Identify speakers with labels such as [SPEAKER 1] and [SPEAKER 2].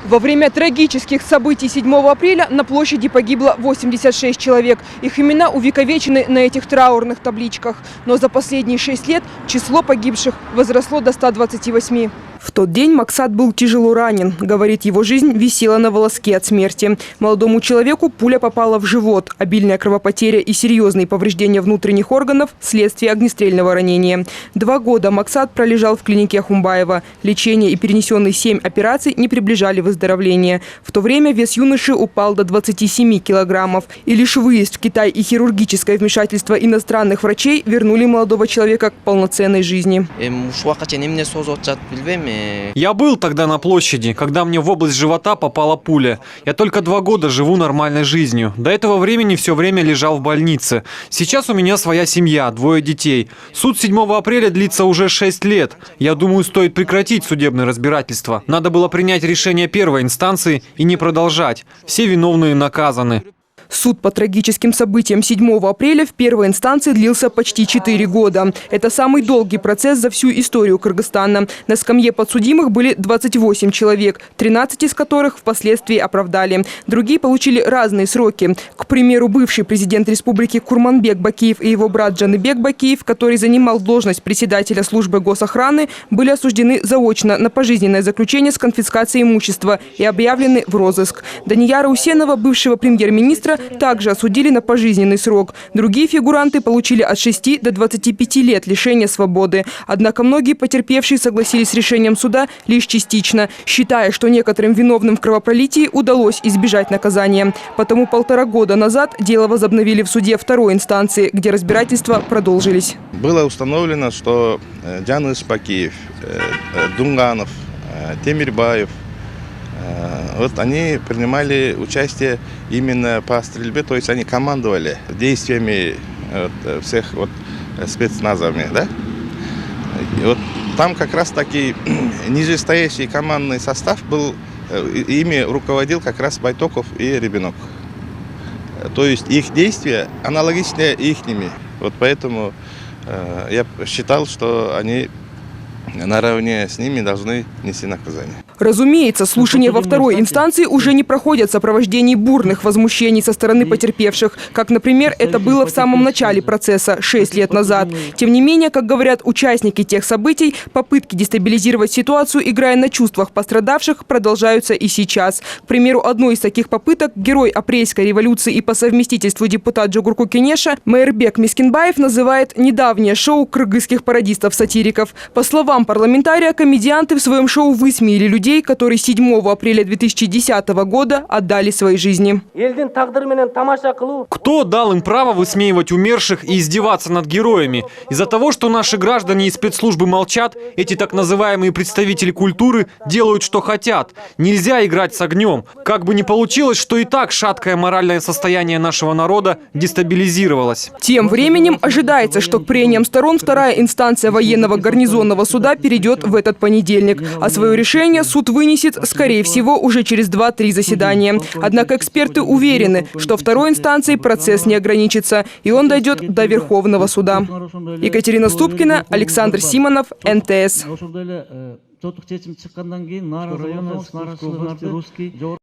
[SPEAKER 1] Во время трагических событий 7 апреля на площади погибло 86 человек. Их имена увековечены на этих траурных табличках. Но за последние 6 лет число погибших возросло до 128. В тот день Максат был тяжело ранен. Говорит, его жизнь висела на волоске от смерти. Молодому человеку пуля попала в живот. Обильная кровопотеря и серьезные повреждения внутренних органов – следствие огнестрельного ранения. 2 года Максат пролежал в клинике Ахумбаева. Лечение и перенесенные 7 операций не приближали выздоровления. В то время вес юноши упал до 27 килограммов. И лишь выезд в Китай и хирургическое вмешательство иностранных врачей вернули молодого человека к полноценной жизни.
[SPEAKER 2] Я был тогда на площади, когда мне в область живота попала пуля. Я только 2 года живу нормальной жизнью. До этого времени все время лежал в больнице. Сейчас у меня своя семья, 2 детей. Суд 7 апреля длится уже 6 лет. Я думаю, стоит прекратить судебное разбирательство. Надо было принять решение первой инстанции и не продолжать. Все виновные наказаны.
[SPEAKER 1] Суд по трагическим событиям 7 апреля в первой инстанции длился почти 4 года. Это самый долгий процесс за всю историю Кыргызстана. На скамье подсудимых были 28 человек, 13 из которых впоследствии оправдали. Другие получили разные сроки. К примеру, бывший президент республики Курманбек Бакиев и его брат Джаныбек Бакиев, который занимал должность председателя службы госохраны, были осуждены заочно на пожизненное заключение с конфискацией имущества и объявлены в розыск. Данияра Усенова, бывшего премьер-министра, также осудили на пожизненный срок. Другие фигуранты получили от 6 до 25 лет лишения свободы. Однако многие потерпевшие согласились с решением суда лишь частично, считая, что некоторым виновным в кровопролитии удалось избежать наказания. Потому 1,5 года назад дело возобновили в суде 2-й инстанции, где разбирательства продолжились.
[SPEAKER 3] Было установлено, что Джаныбек Бакиев, Дунганов, Темирбаев, вот они принимали участие именно по стрельбе, то есть они командовали действиями всех спецназами, да? И вот там как раз таки нижестоящий командный состав был, ими руководил как раз Байтоков и Ребенок. То есть их действия аналогичны ихними. Вот поэтому я считал, что они наравне с ними должны нести наказание.
[SPEAKER 1] Разумеется, слушания во 2-й инстанции уже не проходят в сопровождении бурных возмущений со стороны потерпевших, как, например, это было в самом начале процесса 6 лет назад. Тем не менее, как говорят участники тех событий, попытки дестабилизировать ситуацию, играя на чувствах пострадавших, продолжаются и сейчас. К примеру, одной из таких попыток герой апрельской революции и по совместительству депутат Джугурку Кенеша Майырбек Мискинбаев называет недавнее шоу кыргызских пародистов-сатириков. По словам парламентария, комедианты в своем шоу высмеяли людей, которые 7 апреля 2010 года отдали свои жизни.
[SPEAKER 2] Кто дал им право высмеивать умерших и издеваться над героями? Из-за того, что наши граждане и спецслужбы молчат, эти так называемые представители культуры делают, что хотят. Нельзя играть с огнем. Как бы ни получилось, что и так шаткое моральное состояние нашего народа дестабилизировалось.
[SPEAKER 1] Тем временем ожидается, что к прениям сторон 2-я инстанция военного гарнизонного суда перейдет в этот понедельник. А свое решение суд вынесет, скорее всего, уже через 2-3 заседания. Однако эксперты уверены, что 2-й инстанцией процесс не ограничится, и он дойдет до Верховного суда. Екатерина Ступкина, Александр Симонов, НТС.